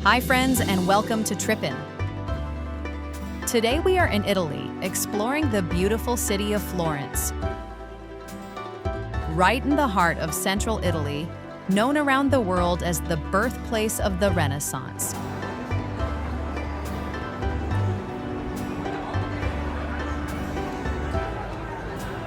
Hi friends, and welcome to Tripinn. Today we are in Italy, exploring the beautiful city of Florence. Right in the heart of central Italy, known around the world as the birthplace of the Renaissance.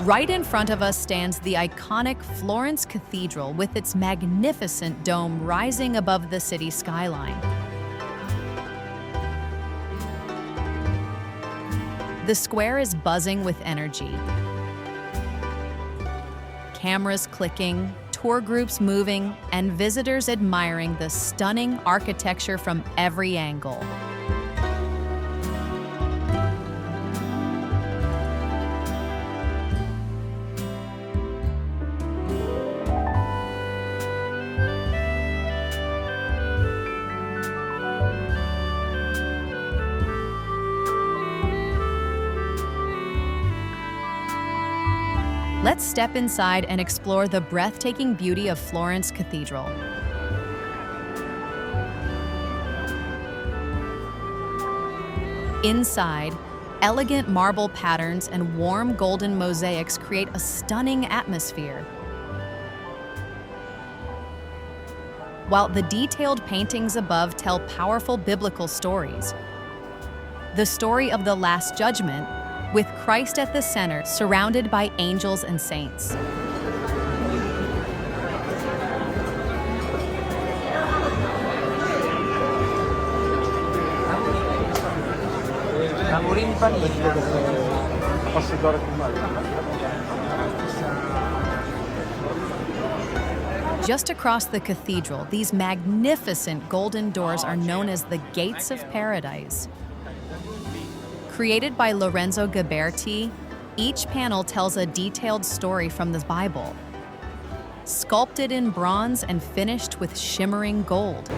Right in front of us stands the iconic Florence Cathedral with its magnificent dome rising above the city skyline. The square is buzzing with energy. Cameras clicking, tour groups moving, and visitors admiring the stunning architecture from every angle. Let's step inside and explore the breathtaking beauty of Florence Cathedral. Inside, elegant marble patterns and warm golden mosaics create a stunning atmosphere. While the detailed paintings above tell powerful biblical stories. The story of the Last Judgment, with Christ at the center, surrounded by angels and saints. Just across the cathedral, these magnificent golden doors are known as the Gates of Paradise. Created by Lorenzo Ghiberti, each panel tells a detailed story from the Bible, sculpted in bronze and finished with shimmering gold.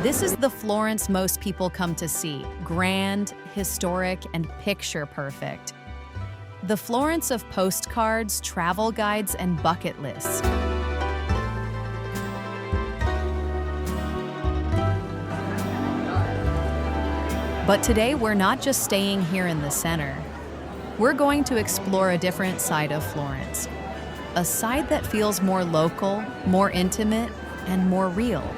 This is the Florence most people come to see, grand, historic, and picture-perfect. The Florence of postcards, travel guides, and bucket lists. But today, we're not just staying here in the center. We're going to explore a different side of Florence, a side that feels more local, more intimate, and more real.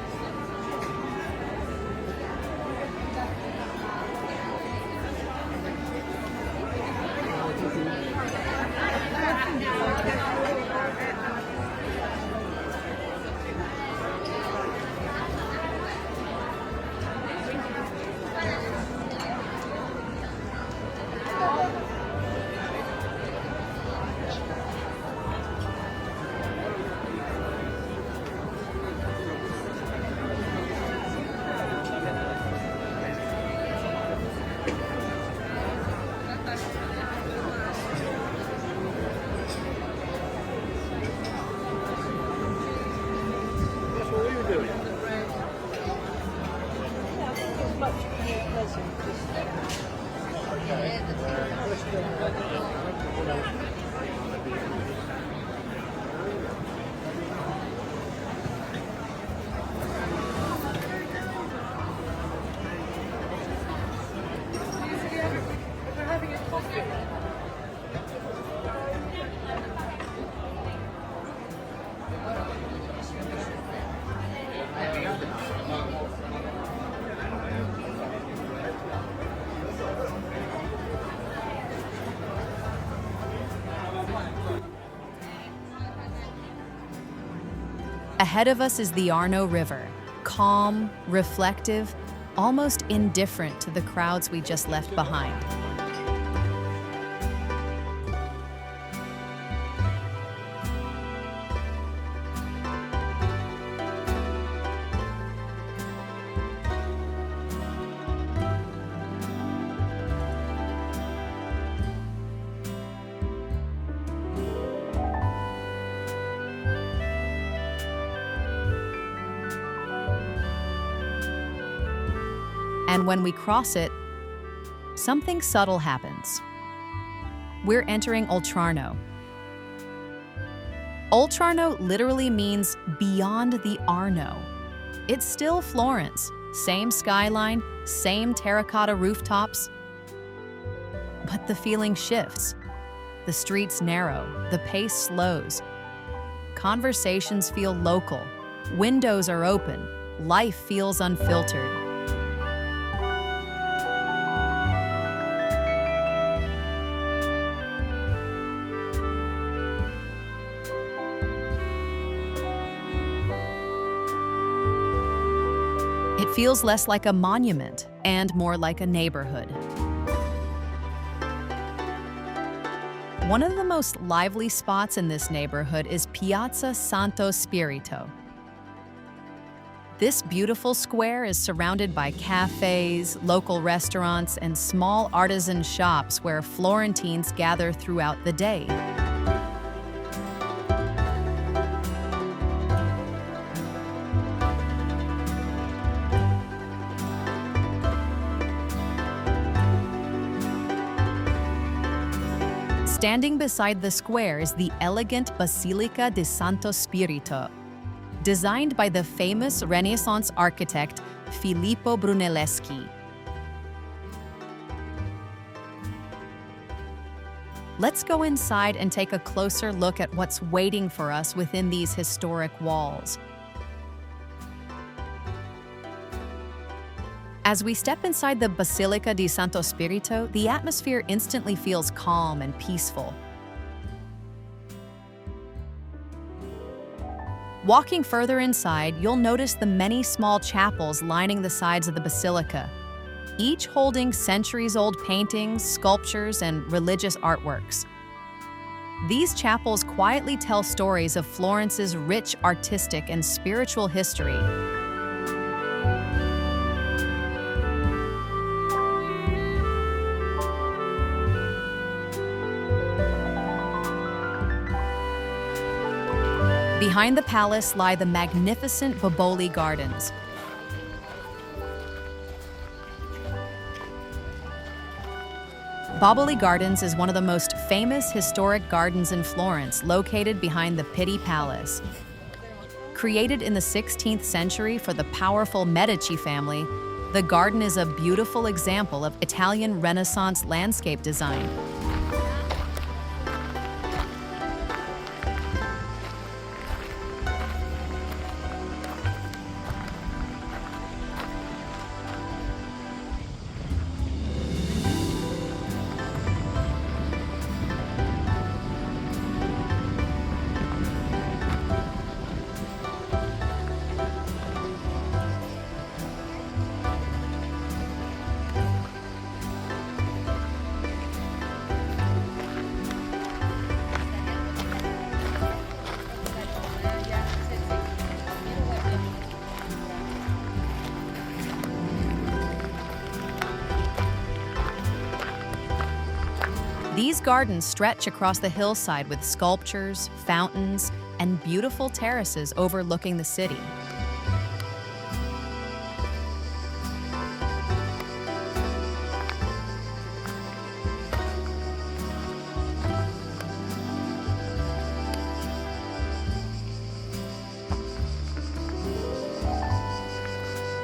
Ahead of us is the Arno River, calm, reflective, almost indifferent to the crowds we just left behind. And when we cross it, something subtle happens. We're entering Oltrarno. Oltrarno literally means beyond the Arno. It's still Florence, same skyline, same terracotta rooftops. But the feeling shifts. The streets narrow, the pace slows. Conversations feel local, windows are open, life feels unfiltered. It feels less like a monument and more like a neighborhood. One of the most lively spots in this neighborhood is Piazza Santo Spirito. This beautiful square is surrounded by cafes, local restaurants, and small artisan shops where Florentines gather throughout the day. Standing beside the square is the elegant Basilica di Santo Spirito, designed by the famous Renaissance architect Filippo Brunelleschi. Let's go inside and take a closer look at what's waiting for us within these historic walls. As we step inside the Basilica di Santo Spirito, the atmosphere instantly feels calm and peaceful. Walking further inside, you'll notice the many small chapels lining the sides of the basilica, each holding centuries-old paintings, sculptures, and religious artworks. These chapels quietly tell stories of Florence's rich artistic and spiritual history. Behind the palace lie the magnificent Boboli Gardens. Boboli Gardens is one of the most famous historic gardens in Florence, located behind the Pitti Palace. Created in the 16th century for the powerful Medici family, the garden is a beautiful example of Italian Renaissance landscape design. These gardens stretch across the hillside with sculptures, fountains, and beautiful terraces overlooking the city.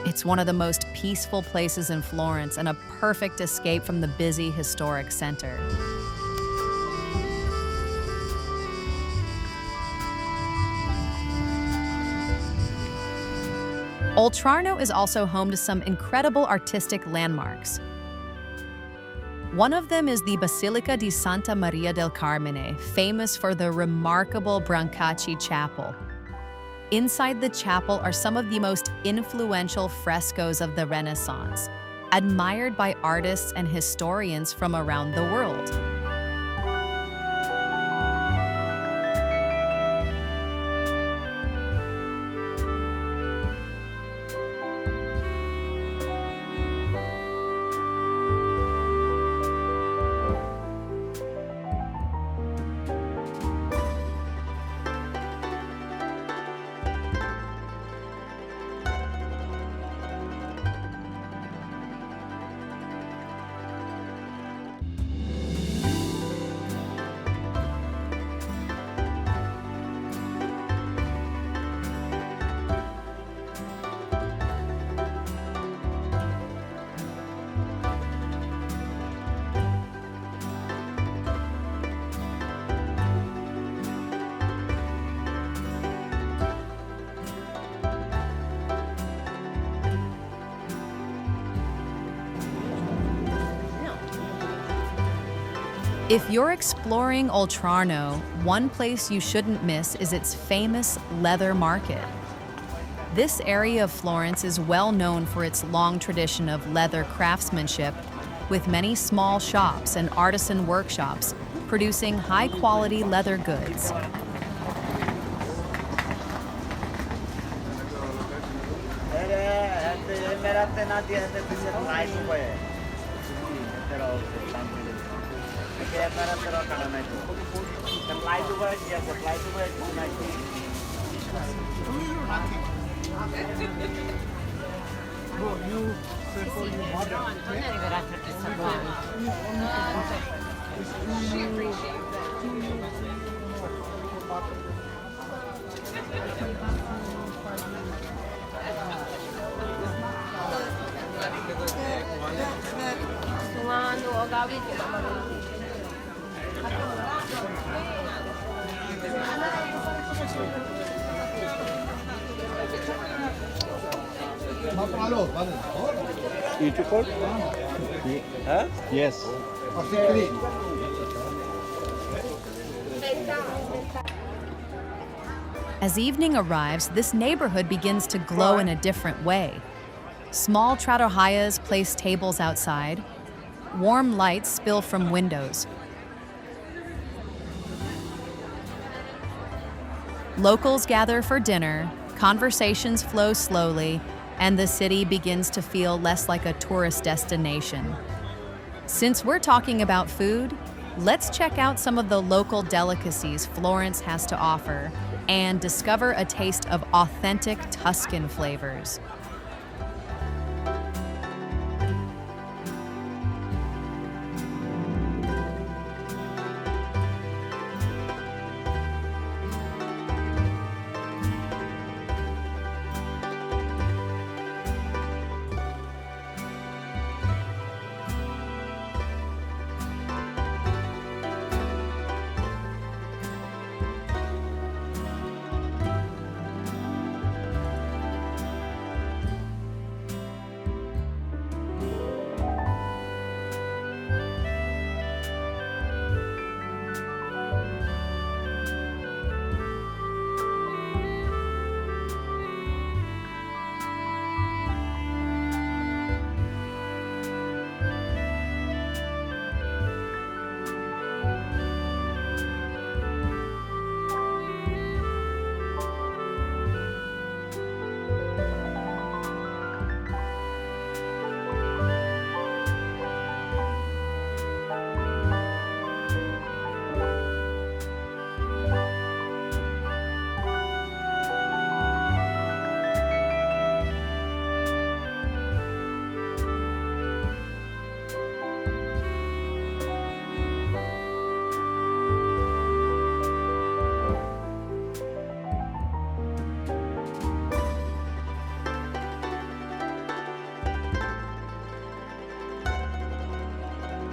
It's one of the most peaceful places in Florence and a perfect escape from the busy historic center. Oltrarno is also home to some incredible artistic landmarks. One of them is the Basilica di Santa Maria del Carmine, famous for the remarkable Brancacci chapel. Inside the chapel are some of the most influential frescoes of the Renaissance, admired by artists and historians from around the world. If you're exploring Oltrarno, one place you shouldn't miss is its famous leather market. This area of Florence is well known for its long tradition of leather craftsmanship, with many small shops and artisan workshops producing high-quality leather goods. Beautiful? Huh? Yes. As evening arrives, this neighborhood begins to glow in a different way. Small trattorias place tables outside. Warm lights spill from windows. Locals gather for dinner, conversations flow slowly, and the city begins to feel less like a tourist destination. Since we're talking about food, let's check out some of the local delicacies Florence has to offer and discover a taste of authentic Tuscan flavors.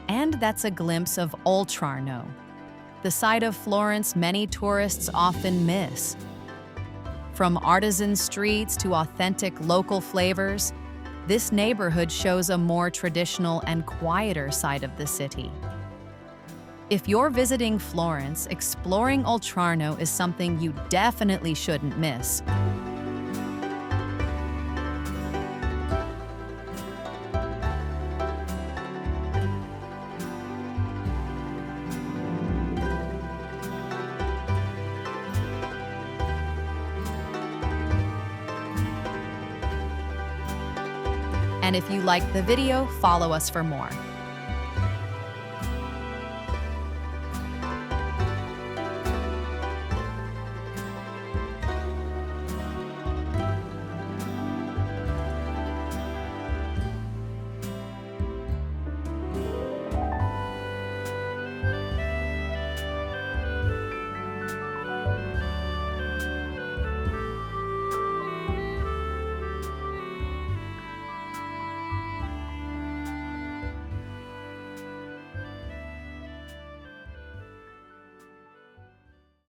And that's a glimpse of Oltrarno, the side of Florence many tourists often miss. From artisan streets to authentic local flavors, this neighborhood shows a more traditional and quieter side of the city. If you're visiting Florence, exploring Oltrarno is something you definitely shouldn't miss. And if you liked the video, follow us for more.